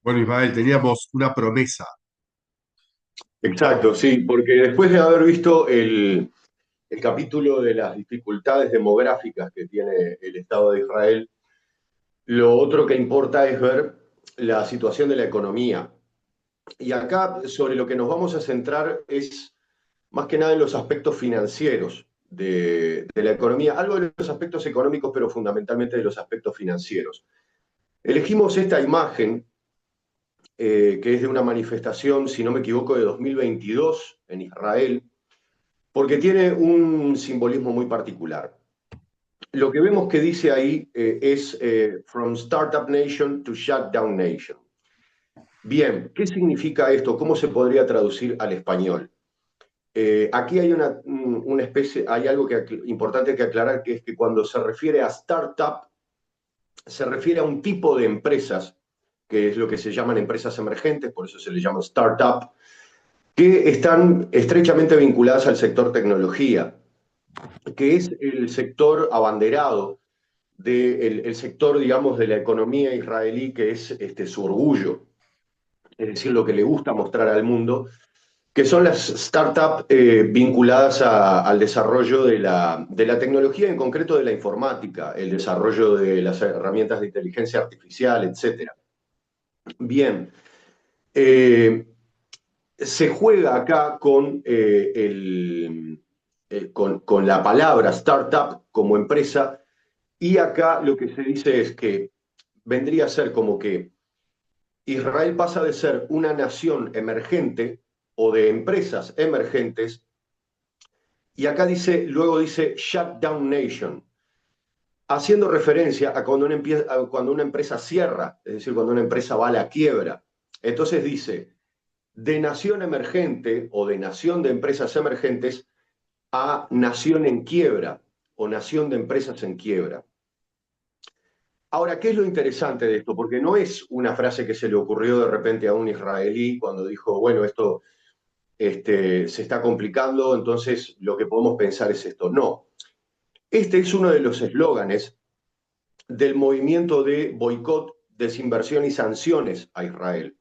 Bueno, Ismael, teníamos una promesa. Exacto, sí, porque después de haber visto el capítulo de las dificultades demográficas que tiene el Estado de Israel, lo otro que importa es ver la situación de la economía. Y acá sobre lo que nos vamos a centrar es más que nada en los aspectos financieros de la economía, algo de los aspectos económicos, pero fundamentalmente de los aspectos financieros. Elegimos esta imagen, que es de una manifestación, si no me equivoco, de 2022 en Israel, porque tiene un simbolismo muy particular. Lo que vemos que dice ahí es From Startup Nation to Shutdown Nation. Bien, ¿qué significa esto? ¿Cómo se podría traducir al español? Aquí hay una especie, hay algo importante que aclarar, que es que cuando se refiere a startup, se refiere a un tipo de empresas, que es lo que se llaman empresas emergentes, por eso se le llama startup, que están estrechamente vinculadas al sector tecnología, que es el sector abanderado del sector, digamos, de la economía israelí, que es su orgullo, es decir, lo que le gusta mostrar al mundo, que son las startups vinculadas al desarrollo de la tecnología, en concreto de la informática, el desarrollo de las herramientas de inteligencia artificial, etcétera. Bien, eh, se juega acá con la palabra startup como empresa, y acá lo que se dice es que vendría a ser como que Israel pasa de ser una nación emergente o de empresas emergentes, y acá dice, luego dice shutdown nation, haciendo referencia a cuando una empresa cierra, es decir, cuando una empresa va a la quiebra. Entonces dice, de nación emergente o de nación de empresas emergentes a nación en quiebra o nación de empresas en quiebra. Ahora, ¿qué es lo interesante de esto? Porque no es una frase que se le ocurrió de repente a un israelí cuando dijo, bueno, esto se está complicando, entonces lo que podemos pensar es esto. No, este es uno de los eslóganes del movimiento de boicot, desinversión y sanciones a Israel.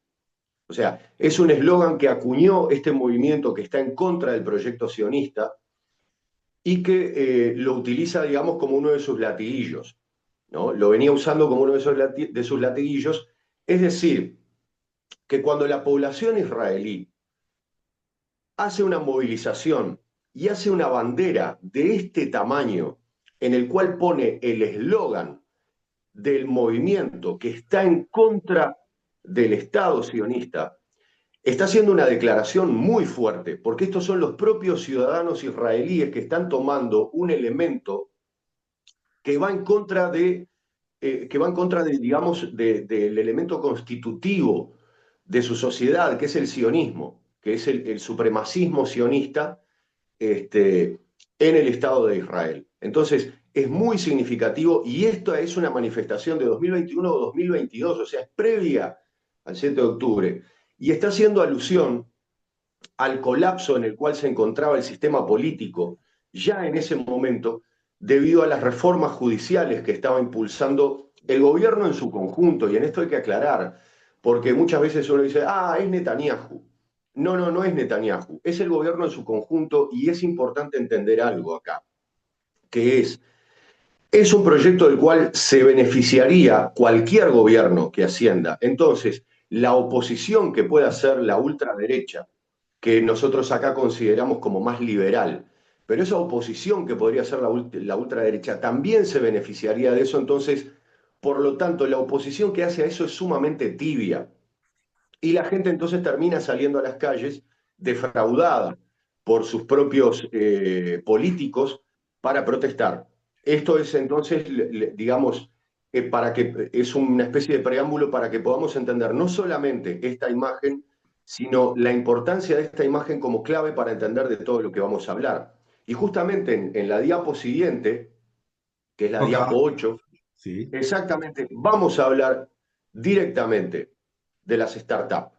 O sea, es un eslogan que acuñó este movimiento que está en contra del proyecto sionista y que lo utiliza, digamos, como uno de sus latiguillos, ¿no? Lo venía usando como uno de sus latiguillos, es decir, que cuando la población israelí hace una movilización y hace una bandera de este tamaño en el cual pone el eslogan del movimiento que está en contra del Estado sionista, está haciendo una declaración muy fuerte, porque estos son los propios ciudadanos israelíes que están tomando un elemento que va en contra digamos, del elemento constitutivo de su sociedad, que es el sionismo, que es el supremacismo sionista en el Estado de Israel. Entonces, es muy significativo, y esto es una manifestación de 2021 o 2022, o sea, es previa al 7 de octubre, y está haciendo alusión al colapso en el cual se encontraba el sistema político ya en ese momento, debido a las reformas judiciales que estaba impulsando el gobierno en su conjunto. Y en esto hay que aclarar, porque muchas veces uno dice, es Netanyahu. No, no, no es Netanyahu, es el gobierno en su conjunto, y es importante entender algo acá, que es un proyecto del cual se beneficiaría cualquier gobierno que ascienda. Entonces, la oposición que pueda hacer la ultraderecha, que nosotros acá consideramos como más liberal, pero esa oposición que podría ser la ultraderecha también se beneficiaría de eso. Entonces, por lo tanto, la oposición que hace a eso es sumamente tibia, y la gente entonces termina saliendo a las calles defraudada por sus propios políticos para protestar. Esto es entonces, digamos, es una especie de preámbulo para que podamos entender no solamente esta imagen, sino la importancia de esta imagen como clave para entender de todo lo que vamos a hablar. Y justamente en la diapo siguiente, que es la Toca, diapo 8, sí. exactamente vamos a hablar directamente de las startups.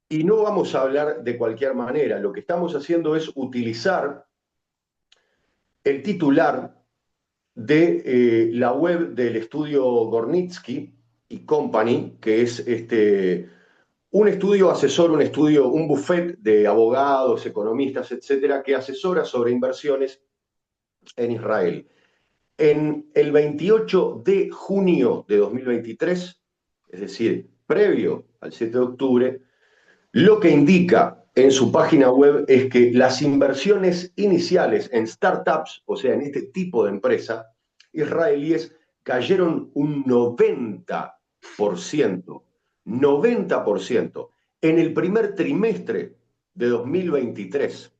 Y no vamos a hablar de cualquier manera. Lo que estamos haciendo es utilizar el titular de la web del estudio Gornitsky, y Company, que es un estudio asesor, un buffet de abogados, economistas, etcétera, que asesora sobre inversiones en Israel. En el 28 de junio de 2023, es decir, previo al 7 de octubre, lo que indica en su página web es que las inversiones iniciales en startups, o sea, en este tipo de empresa, israelíes, cayeron un 90% en el primer trimestre de 2023,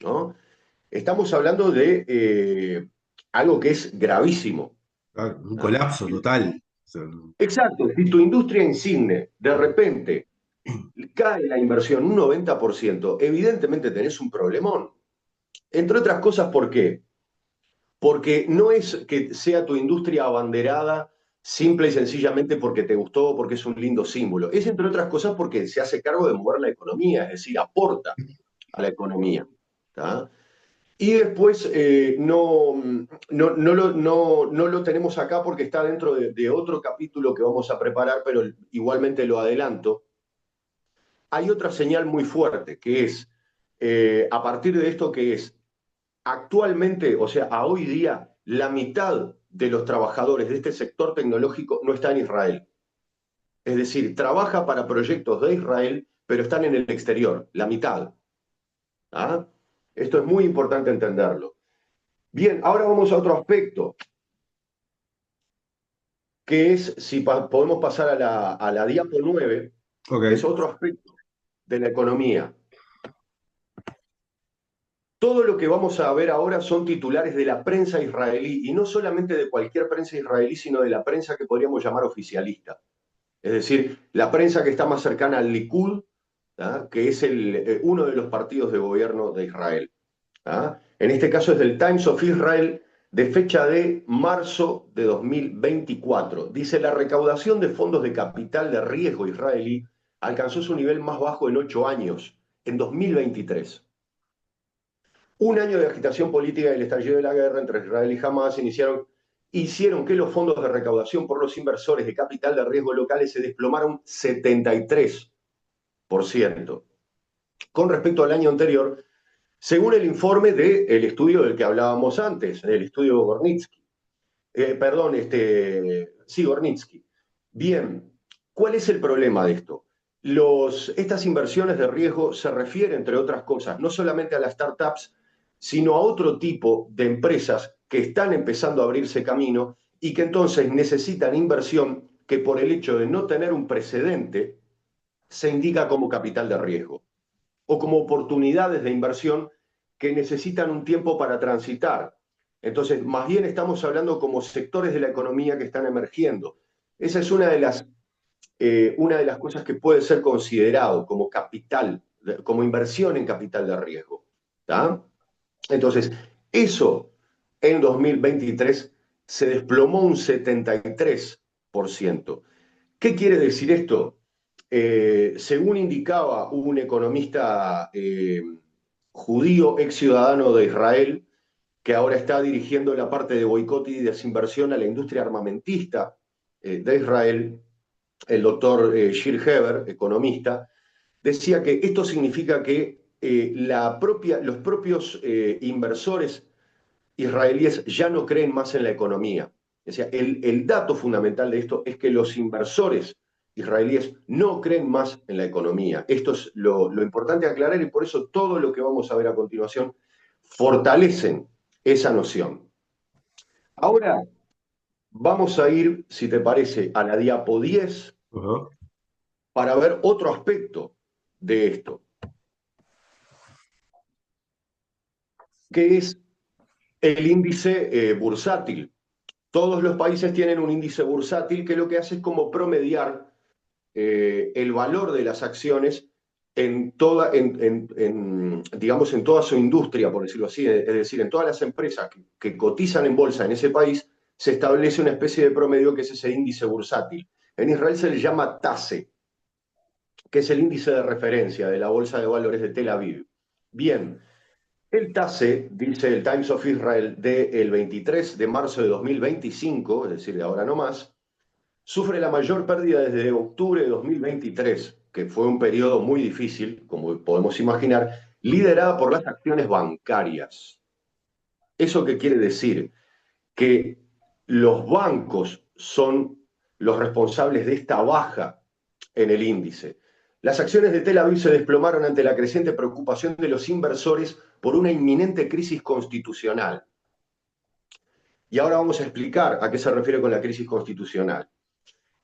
¿no? Estamos hablando de algo que es gravísimo. Ah, un ¿No? colapso total. O sea, Exacto, si tu industria insigne de repente cae la inversión un 90%, evidentemente tenés un problemón. Entre otras cosas, ¿por qué? Porque no es que sea tu industria abanderada simple y sencillamente porque te gustó, porque es un lindo símbolo. Es, entre otras cosas, porque se hace cargo de mover la economía, es decir, aporta a la economía. ¿Tá? Y después no lo tenemos acá porque está dentro de otro capítulo que vamos a preparar, pero igualmente lo adelanto. Hay otra señal muy fuerte, que es, a partir de esto, que es actualmente, o sea, a hoy día, la mitad de los trabajadores de este sector tecnológico no está en Israel. Es decir, trabaja para proyectos de Israel, pero están en el exterior, la mitad. ¿Ah? Esto es muy importante entenderlo. Bien, ahora vamos a otro aspecto, que es, si podemos pasar a la diapo 9, es ok. otro aspecto de la economía. Todo lo que vamos a ver ahora son titulares de la prensa israelí, y no solamente de cualquier prensa israelí, sino de la prensa que podríamos llamar oficialista. Es decir, la prensa que está más cercana al Likud, ¿tá? Que es uno de los partidos de gobierno de Israel. ¿Tá? En este caso es del Times of Israel, de fecha de marzo de 2024. Dice, la recaudación de fondos de capital de riesgo israelí alcanzó su nivel más bajo en 8 años, en 2023. Un año de agitación política y el estallido de la guerra entre Israel y Hamas hicieron que los fondos de recaudación por los inversores de capital de riesgo locales se desplomaron 73% con respecto al año anterior, según el informe del estudio del que hablábamos antes, el estudio Gornitsky. Perdón, sí, Gornitsky. Bien, ¿cuál es el problema de esto? Estas inversiones de riesgo se refieren, entre otras cosas, no solamente a las startups, sino a otro tipo de empresas que están empezando a abrirse camino y que entonces necesitan inversión que por el hecho de no tener un precedente se indica como capital de riesgo o como oportunidades de inversión que necesitan un tiempo para transitar. Entonces, más bien estamos hablando como sectores de la economía que están emergiendo. Esa es una de las cosas que puede ser considerado como capital, como inversión en capital de riesgo. ¿Tá? Entonces, eso en 2023 se desplomó un 73%. ¿Qué quiere decir esto? Según indicaba un economista judío, ex ciudadano de Israel, que ahora está dirigiendo la parte de boicot y desinversión a la industria armamentista de Israel, el doctor Shir Heber, economista, decía que esto significa que los propios inversores israelíes ya no creen más en la economía. O sea, el dato fundamental de esto es que los inversores israelíes no creen más en la economía. Esto es lo importante aclarar y por eso todo lo que vamos a ver a continuación fortalecen esa noción. Ahora vamos a ir, si te parece, a la diapo 10 Ajá. para ver otro aspecto de esto, que es el índice bursátil. Todos los países tienen un índice bursátil que lo que hace es como promediar el valor de las acciones digamos, en toda su industria, por decirlo así, es decir, en todas las empresas que cotizan en bolsa en ese país, se establece una especie de promedio que es ese índice bursátil. En Israel se le llama TASE, que es el índice de referencia de la Bolsa de Valores de Tel Aviv. Bien, el TASE, dice el Times of Israel, del 23 de marzo de 2025, es decir, de ahora no más, sufre la mayor pérdida desde octubre de 2023, que fue un periodo muy difícil, como podemos imaginar, liderada por las acciones bancarias. ¿Eso qué quiere decir? Que los bancos son los responsables de esta baja en el índice. Las acciones de Tel Aviv se desplomaron ante la creciente preocupación de los inversores por una inminente crisis constitucional. Y ahora vamos a explicar a qué se refiere con la crisis constitucional.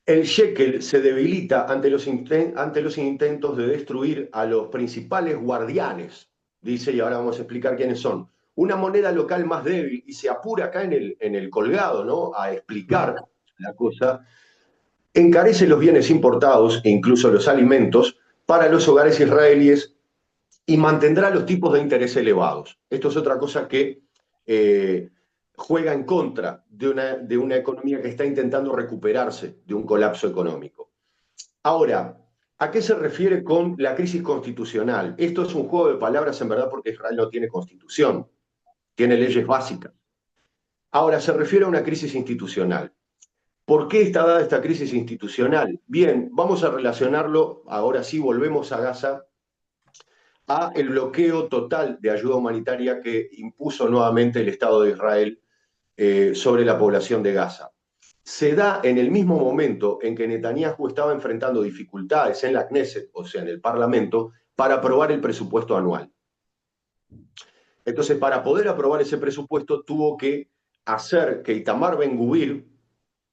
El shekel se debilita ante los intentos de destruir a los principales guardianes, dice, y ahora vamos a explicar quiénes son. Una moneda local más débil, y se apura acá en el colgado, ¿no?, a explicar la cosa, encarece los bienes importados e incluso los alimentos para los hogares israelíes y mantendrá los tipos de interés elevados. Esto es otra cosa que juega en contra de una economía que está intentando recuperarse de un colapso económico. Ahora, ¿a qué se refiere con la crisis constitucional? Esto es un juego de palabras en verdad porque Israel no tiene constitución, tiene leyes básicas. Ahora, se refiere a una crisis institucional. ¿Por qué está dada esta crisis institucional? Bien, vamos a relacionarlo, ahora sí volvemos a Gaza, a el bloqueo total de ayuda humanitaria que impuso nuevamente el Estado de Israel sobre la población de Gaza. Se da en el mismo momento en que Netanyahu estaba enfrentando dificultades en la Knesset, o sea, en el Parlamento, para aprobar el presupuesto anual. Entonces, para poder aprobar ese presupuesto, tuvo que hacer que Itamar Ben-Gvir,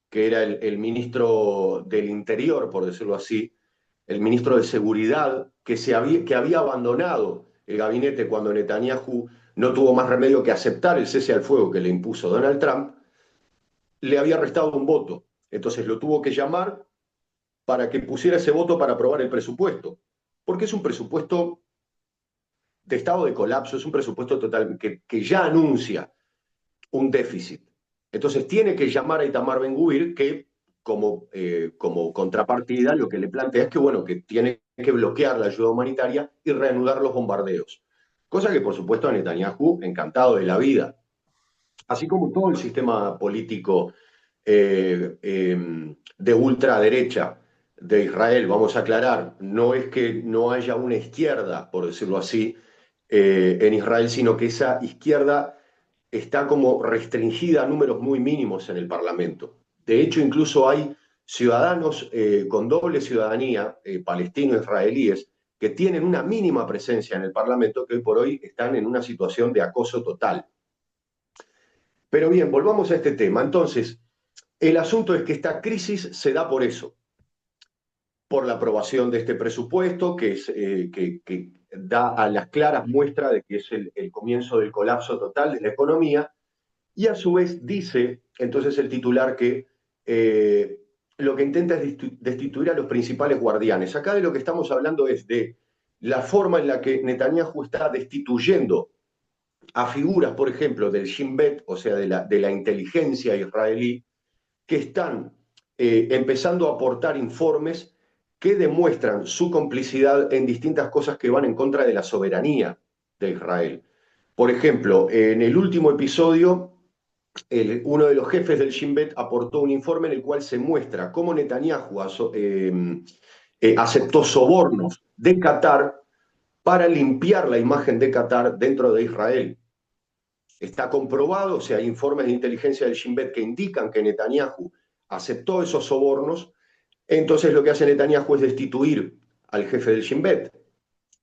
que era el ministro del Interior, por decirlo así, el ministro de Seguridad, que había abandonado el gabinete cuando Netanyahu no tuvo más remedio que aceptar el cese al fuego que le impuso Donald Trump, le había restado un voto. Entonces lo tuvo que llamar para que pusiera ese voto para aprobar el presupuesto, porque es un presupuesto de estado de colapso, es un presupuesto total que ya anuncia un déficit. Entonces tiene que llamar a Itamar Ben-Gvir, que como contrapartida lo que le plantea es que, bueno, que tiene que bloquear la ayuda humanitaria y reanudar los bombardeos. Cosa que, por supuesto, a Netanyahu, encantado de la vida. Así como todo el sistema político de ultraderecha de Israel, vamos a aclarar, no es que no haya una izquierda, por decirlo así, en Israel, sino que esa izquierda está como restringida a números muy mínimos en el Parlamento. De hecho, incluso hay ciudadanos con doble ciudadanía, palestino-israelíes, que tienen una mínima presencia en el Parlamento que hoy por hoy están en una situación de acoso total. Pero bien, volvamos a este tema. Entonces, el asunto es que esta crisis se da por eso, por la aprobación de este presupuesto, que da a las claras muestras de que es el comienzo del colapso total de la economía, y a su vez dice, entonces el titular, que lo que intenta es destituir a los principales guardianes. Acá de lo que estamos hablando es de la forma en la que Netanyahu está destituyendo a figuras, por ejemplo, del Shin Bet, o sea, de la inteligencia israelí, que están empezando a aportar informes que demuestran su complicidad en distintas cosas que van en contra de la soberanía de Israel. Por ejemplo, en el último episodio, uno de los jefes del Shin Bet aportó un informe en el cual se muestra cómo Netanyahu aceptó sobornos de Qatar para limpiar la imagen de Qatar dentro de Israel. Está comprobado, o sea, hay informes de inteligencia del Shin Bet que indican que Netanyahu aceptó esos sobornos. Entonces lo que hace Netanyahu es destituir al jefe del Shin Bet.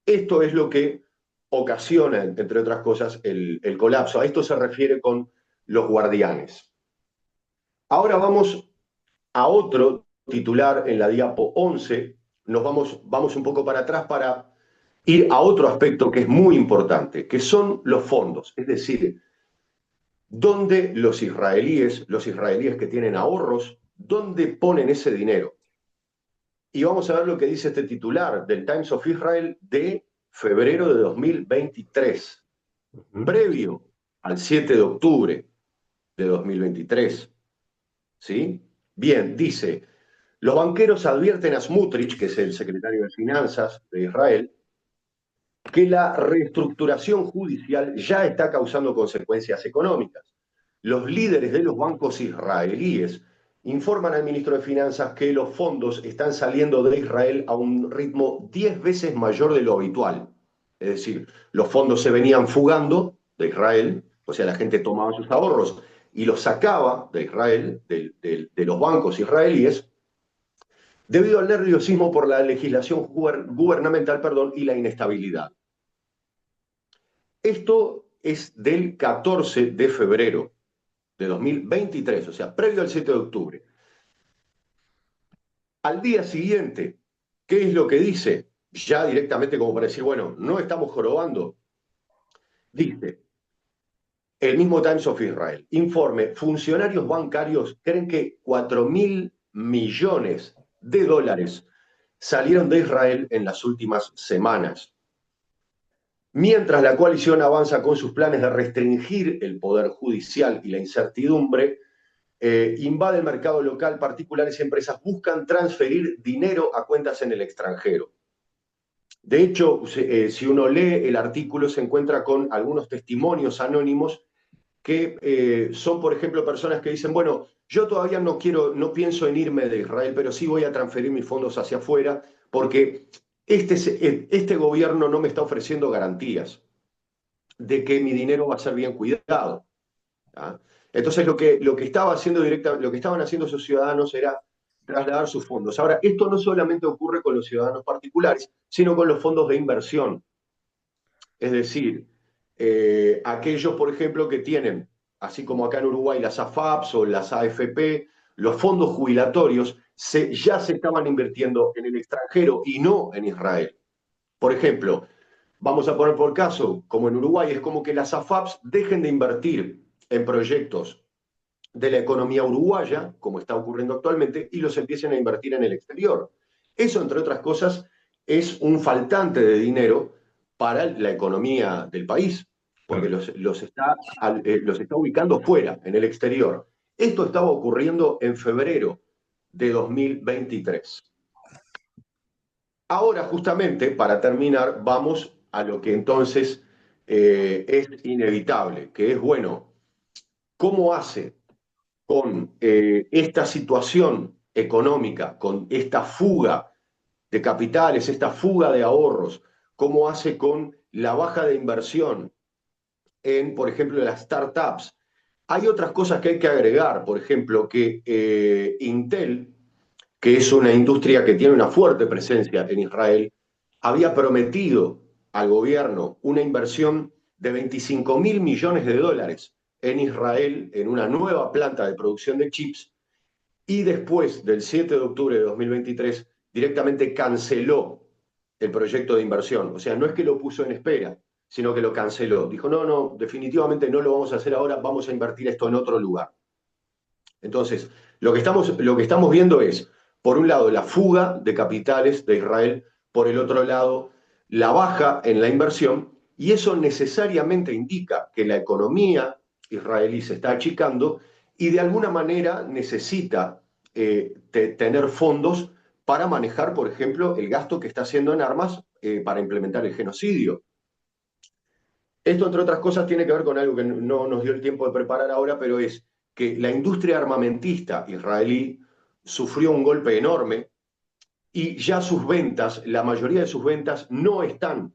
Esto es lo que ocasiona, entre otras cosas, el colapso. A esto se refiere con los guardianes. Ahora vamos a otro titular en la diapo 11. Vamos un poco para atrás para ir a otro aspecto que es muy importante, que son los fondos. Es decir, ¿dónde los israelíes que tienen ahorros, dónde ponen ese dinero? Y vamos a ver lo que dice este titular del Times of Israel de febrero de 2023, previo al 7 de octubre de 2023. ¿Sí? Bien, dice, los banqueros advierten a Smotrich, que es el secretario de Finanzas de Israel, que la reestructuración judicial ya está causando consecuencias económicas. Los líderes de los bancos israelíes informan al ministro de Finanzas que los fondos están saliendo de Israel a un ritmo 10 veces mayor de lo habitual. Es decir, los fondos se venían fugando de Israel, o sea, la gente tomaba sus ahorros y los sacaba de Israel, de los bancos israelíes, debido al nerviosismo por la legislación gubernamental, perdón, y la inestabilidad. Esto es del 14 de febrero de 2023, o sea, previo al 7 de octubre. Al día siguiente, ¿qué es lo que dice? Ya directamente como para decir, bueno, no estamos jorobando. Dice, el mismo Times of Israel, informe, funcionarios bancarios creen que 4.000 millones de dólares salieron de Israel en las últimas semanas. Mientras la coalición avanza con sus planes de restringir el poder judicial y la incertidumbre, invade el mercado local, particulares y empresas buscan transferir dinero a cuentas en el extranjero. De hecho, si uno lee el artículo, se encuentra con algunos testimonios anónimos que son, por ejemplo, personas que dicen, bueno, yo todavía no pienso en irme de Israel, pero sí voy a transferir mis fondos hacia afuera porque este gobierno no me está ofreciendo garantías de que mi dinero va a ser bien cuidado. ¿Ah? Entonces lo que estaban haciendo esos ciudadanos era trasladar sus fondos. Ahora, esto no solamente ocurre con los ciudadanos particulares, sino con los fondos de inversión. Es decir, aquellos, por ejemplo, que tienen, así como acá en Uruguay, las AFAPs o las AFP, los fondos jubilatorios ya se estaban invirtiendo en el extranjero y no en Israel. Por ejemplo, vamos a poner por caso, como en Uruguay, es como que las AFAPs dejen de invertir en proyectos de la economía uruguaya, como está ocurriendo actualmente, y los empiecen a invertir en el exterior. Eso, entre otras cosas, es un faltante de dinero para la economía del país, porque Claro. los está ubicando fuera, en el exterior. Esto estaba ocurriendo en febrero de 2023. Ahora, justamente, para terminar, vamos a lo que entonces es inevitable, que es, bueno, ¿cómo hace con esta situación económica, con esta fuga de capitales, esta fuga de ahorros, cómo hace con la baja de inversión en, por ejemplo, las startups? Hay otras cosas que hay que agregar, por ejemplo, que Intel, que es una industria que tiene una fuerte presencia en Israel, había prometido al gobierno una inversión de 25.000 millones de dólares en Israel en una nueva planta de producción de chips y después del 7 de octubre de 2023 directamente canceló el proyecto de inversión. O sea, no es que lo puso en espera, sino que lo canceló. Dijo, no, no, definitivamente no lo vamos a hacer ahora, vamos a invertir esto en otro lugar. Entonces, lo que estamos viendo es, por un lado, la fuga de capitales de Israel, por el otro lado, la baja en la inversión, y eso necesariamente indica que la economía israelí se está achicando y de alguna manera necesita tener fondos para manejar, por ejemplo, el gasto que está haciendo en armas para implementar el genocidio. Esto, entre otras cosas, tiene que ver con algo que no nos dio el tiempo de preparar ahora, pero es que la industria armamentista israelí sufrió un golpe enorme y ya sus ventas, la mayoría de sus ventas no están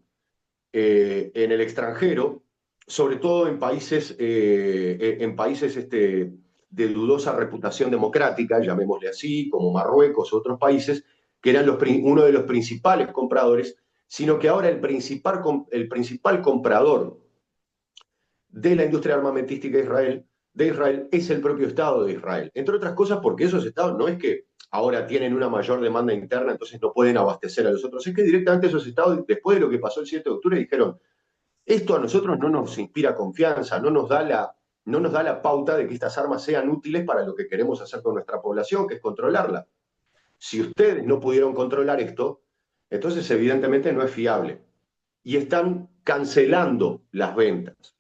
en el extranjero, sobre todo en países de dudosa reputación democrática, llamémosle así, como Marruecos u otros países, que eran uno de los principales compradores, sino que ahora el principal comprador de la industria armamentística de Israel es el propio Estado de Israel. Entre otras cosas porque esos estados no es que ahora tienen una mayor demanda interna, entonces no pueden abastecer a los otros, es que directamente esos estados, después de lo que pasó el 7 de octubre, dijeron, esto a nosotros no nos inspira confianza, no nos da la pauta de que estas armas sean útiles para lo que queremos hacer con nuestra población, que es controlarla. Si ustedes no pudieron controlar esto, entonces evidentemente no es fiable. Y están cancelando las ventas.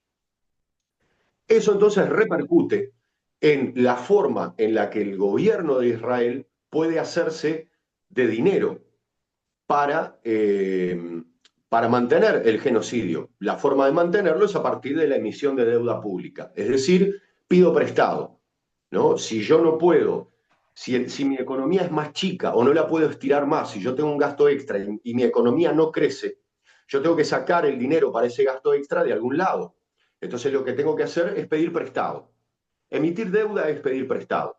Eso entonces repercute en la forma en la que el gobierno de Israel puede hacerse de dinero para, para mantener el genocidio. La forma de mantenerlo es a partir de la emisión de deuda pública, es decir, pido prestado, ¿no? Si yo no puedo Si mi economía es más chica o no la puedo estirar más, si yo tengo un gasto extra y mi economía no crece, yo tengo que sacar el dinero para ese gasto extra de algún lado. Entonces lo que tengo que hacer es pedir prestado. Emitir deuda es pedir prestado.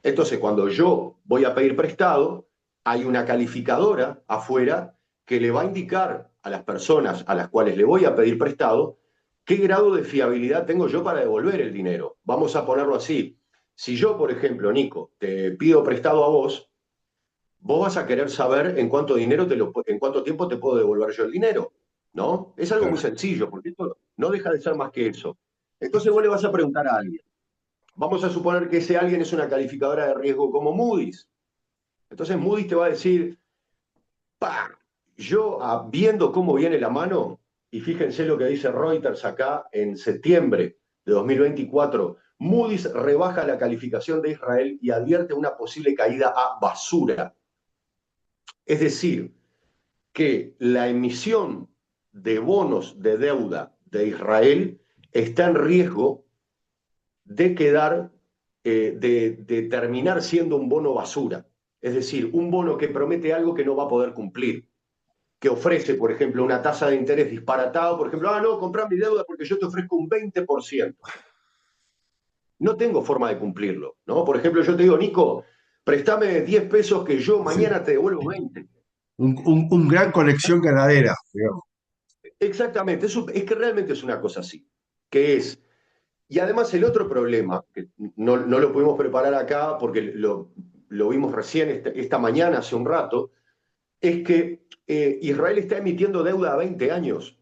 Entonces, cuando yo voy a pedir prestado, hay una calificadora afuera que le va a indicar a las personas a las cuales le voy a pedir prestado qué grado de fiabilidad tengo yo para devolver el dinero. Vamos a ponerlo así. Si yo, por ejemplo, Nico, te pido prestado a vos, vos vas a querer saber en cuánto dinero en cuánto tiempo te puedo devolver yo el dinero, ¿no? Es algo muy Claro. sencillo, porque esto no deja de ser más que eso. Entonces vos le vas a preguntar a alguien. Vamos a suponer que ese alguien es una calificadora de riesgo como Moody's. Entonces Moody's te va a decir, pa, yo viendo cómo viene la mano, y fíjense lo que dice Reuters acá en septiembre de 2024, Moody's rebaja la calificación de Israel y advierte una posible caída a basura. Es decir, que la emisión de bonos de deuda de Israel está en riesgo de quedar, de terminar siendo un bono basura. Es decir, un bono que promete algo que no va a poder cumplir, que ofrece, por ejemplo, una tasa de interés disparatada, por ejemplo, no, comprá mi deuda porque yo te ofrezco un 20%. No tengo forma de cumplirlo, ¿no? Por ejemplo, yo te digo, Nico, préstame 10 pesos que yo Sí. mañana te devuelvo 20. Un gran conexión ganadera, digamos. Exactamente, es que realmente es una cosa así, que es. Y además el otro problema, que no lo pudimos preparar acá porque lo vimos recién esta mañana, hace un rato, es que Israel está emitiendo deuda a 20 años,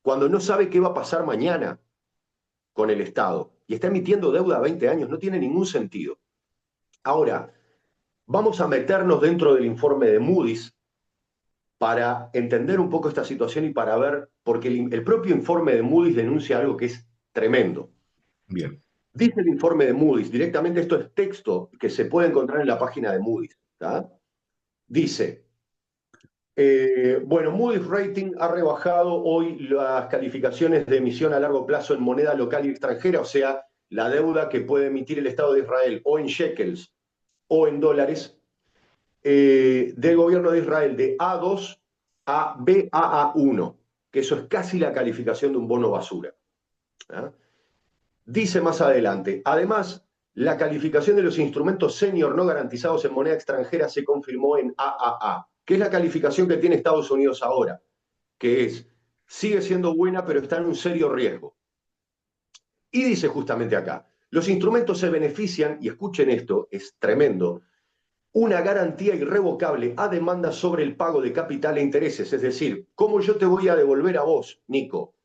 cuando no sabe qué va a pasar mañana con el Estado. Y está emitiendo deuda a 20 años, no tiene ningún sentido. Ahora, vamos a meternos dentro del informe de Moody's para entender un poco esta situación y para ver, porque el propio informe de Moody's denuncia algo que es tremendo. Bien. Dice el informe de Moody's, directamente esto es texto que se puede encontrar en la página de Moody's. ¿Tá? Dice, bueno, Moody's Rating ha rebajado hoy las calificaciones de emisión a largo plazo en moneda local y extranjera, o sea, la deuda que puede emitir el Estado de Israel o en shekels o en dólares, del gobierno de Israel de A2 a BAA1, que eso es casi la calificación de un bono basura. ¿Tá? Dice más adelante, además, la calificación de los instrumentos senior no garantizados en moneda extranjera se confirmó en AAA, que es la calificación que tiene Estados Unidos ahora, que es, sigue siendo buena, pero está en un serio riesgo. Y dice justamente acá, los instrumentos se benefician, y escuchen esto, es tremendo, una garantía irrevocable a demanda sobre el pago de capital e intereses, es decir, ¿cómo yo te voy a devolver a vos, Nico?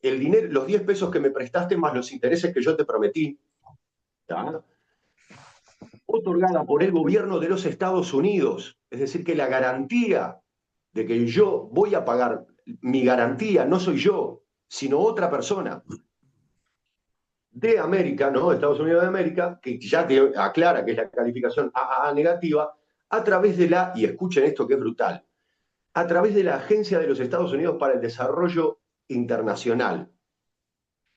El dinero, los 10 pesos que me prestaste más los intereses que yo te prometí, ¿tá? Otorgada por el gobierno de los Estados Unidos. Es decir, que la garantía de que yo voy a pagar, mi garantía no soy yo, sino otra persona de América, ¿no? Estados Unidos de América, que ya te aclara que es la calificación AAA negativa, a través de y escuchen esto que es brutal, a través de la Agencia de los Estados Unidos para el Desarrollo Internacional,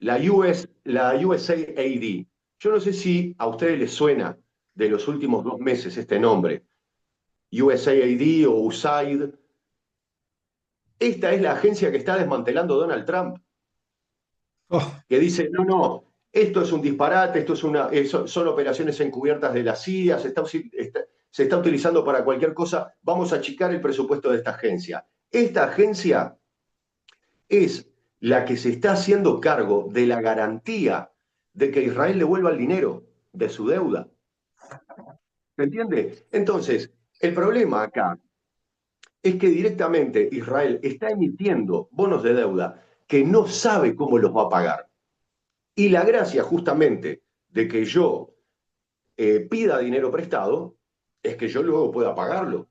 la USAID. Yo no sé si a ustedes les suena de los últimos 2 meses este nombre, USAID o USAID. Esta es la agencia que está desmantelando Donald Trump, Oh, que dice, no, no, esto es un disparate, son operaciones encubiertas de la CIA, se está utilizando para cualquier cosa, vamos a achicar el presupuesto de esta agencia. Esta agencia es la que se está haciendo cargo de la garantía de que Israel devuelva el dinero de su deuda. ¿Se entiende? Entonces, el problema acá es que directamente Israel está emitiendo bonos de deuda que no sabe cómo los va a pagar. Y la gracia justamente de que yo pida dinero prestado es que yo luego pueda pagarlo,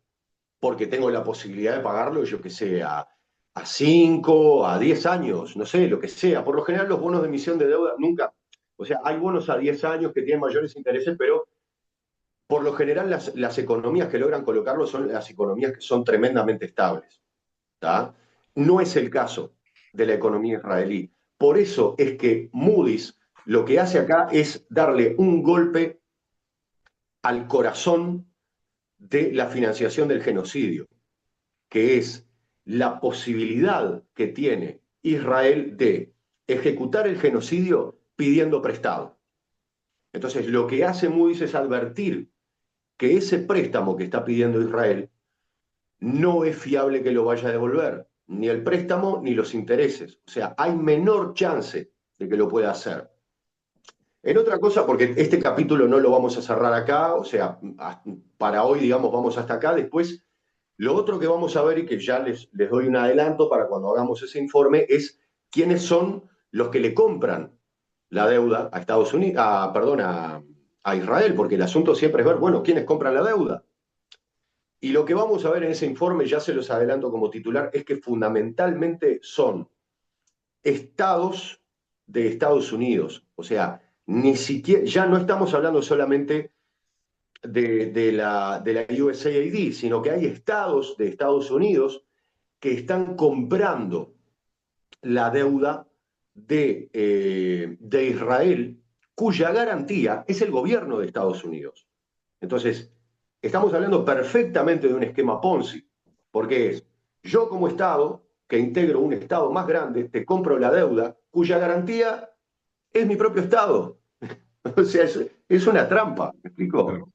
porque tengo la posibilidad de pagarlo, yo que sé, a 5, a 10 años, no sé, lo que sea. Por lo general los bonos de emisión de deuda nunca, o sea, hay bonos a 10 años que tienen mayores intereses, pero por lo general las economías que logran colocarlo son las economías que son tremendamente estables. ¿Tá? No es el caso de la economía israelí. Por eso es que Moody's lo que hace acá es darle un golpe al corazón de la financiación del genocidio, que es la posibilidad que tiene Israel de ejecutar el genocidio pidiendo prestado. Entonces, lo que hace Moody's es advertir que ese préstamo que está pidiendo Israel no es fiable que lo vaya a devolver, ni el préstamo ni los intereses. O sea, hay menor chance de que lo pueda hacer. En otra cosa, porque este capítulo no lo vamos a cerrar acá, o sea, para hoy, digamos, vamos hasta acá. Después, lo otro que vamos a ver y que ya les doy un adelanto para cuando hagamos ese informe es quiénes son los que le compran la deuda a Estados Unidos, perdón, a Israel, porque el asunto siempre es ver, bueno, quiénes compran la deuda. Y lo que vamos a ver en ese informe, ya se los adelanto como titular, es que fundamentalmente son estados de Estados Unidos. O sea, ni siquiera, ya no estamos hablando solamente de la USAID, sino que hay estados de Estados Unidos que están comprando la deuda de Israel, cuya garantía es el gobierno de Estados Unidos. Entonces, estamos hablando perfectamente de un esquema Ponzi, porque es yo como Estado, que integro un Estado más grande, te compro la deuda, cuya garantía es mi propio Estado. O sea, es una trampa, ¿me explico? Claro.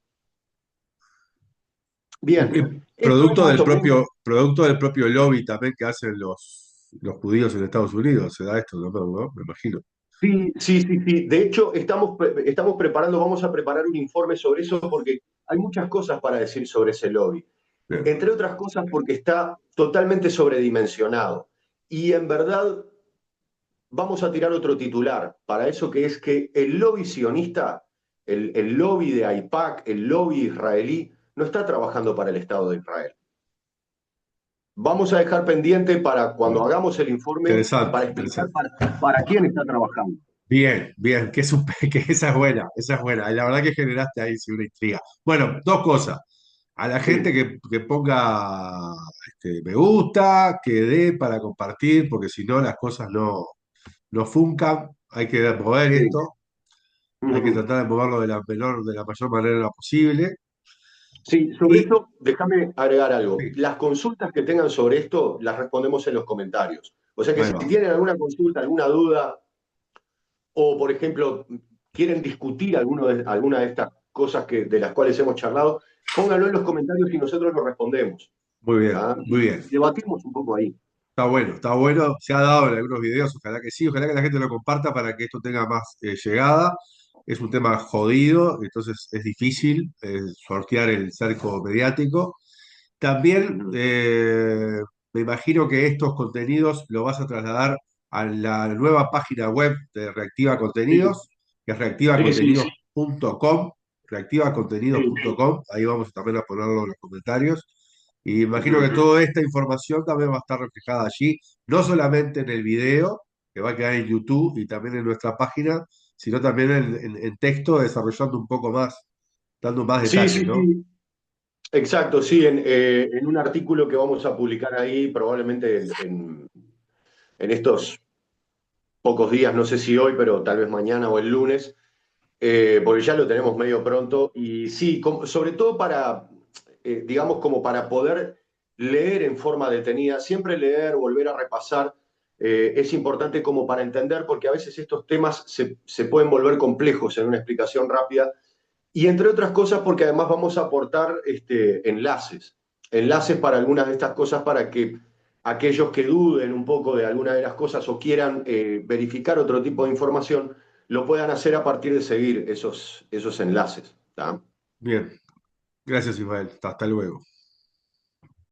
Bien, esto es Producto más del o menos. producto del propio lobby también que hacen los judíos en Estados Unidos, se da esto, ¿no? ¿No? Me imagino. Sí, sí, sí, sí. De hecho, estamos preparando, vamos a preparar un informe sobre eso porque hay muchas cosas para decir sobre ese lobby. Bien. Entre otras cosas porque está totalmente sobredimensionado. Y en verdad vamos a tirar otro titular para eso, que es que el lobby sionista, el lobby de AIPAC, el lobby israelí, no está trabajando para el Estado de Israel. Vamos a dejar pendiente para cuando Bueno, hagamos el informe, interesante, para explicar interesante. para quién está trabajando. Bien, bien, que esa es buena, esa es buena. Y la verdad que generaste ahí sí una intriga. Bueno, dos cosas. A la gente Sí, que ponga me gusta, que dé para compartir, porque si no las cosas no funcan. Hay que mover sí. esto, hay que Ujú. tratar de moverlo de la mayor manera posible. Sí, sobre Y esto, déjame agregar algo. sí, Las consultas que tengan sobre esto las respondemos en los comentarios. O sea que ahí si va. tienen alguna consulta, alguna duda, o por ejemplo quieren discutir alguna de estas cosas de las cuales hemos charlado, pónganlo en los comentarios y nosotros lo respondemos. Muy bien, ¿Tá? muy bien. Y debatimos un poco ahí. Está bueno, está bueno. Se ha dado en algunos videos, ojalá que sí, ojalá que la gente lo comparta para que esto tenga más llegada. Es un tema jodido, entonces es difícil sortear el cerco mediático. También Ujú. me imagino que estos contenidos lo vas a trasladar a la nueva página web de Reactiva Sí, Contenidos, que es sí, sí, reactivacontenidos.com, sí. reactivacontenidos.com, ahí vamos también a ponerlo en los comentarios. Y imagino que Ujú. toda esta información también va a estar reflejada allí, no solamente en el video, que va a quedar en YouTube y también en nuestra página, sino también en texto, desarrollando un poco más, dando más Sí, detalles, sí, ¿no? sí. Exacto, sí, en un artículo que vamos a publicar ahí, probablemente en estos pocos días, no sé si hoy, pero tal vez mañana o el lunes, porque ya lo tenemos medio pronto. Y sí, sobre todo para, digamos, como para poder leer en forma detenida, siempre leer, volver a repasar, es importante como para entender, porque a veces estos temas se pueden volver complejos en una explicación rápida. Y entre otras cosas, porque además vamos a aportar enlaces para algunas de estas cosas para que aquellos que duden un poco de alguna de las cosas o quieran verificar otro tipo de información, lo puedan hacer a partir de seguir esos enlaces. ¿Tá? Bien, gracias Ismael, hasta luego.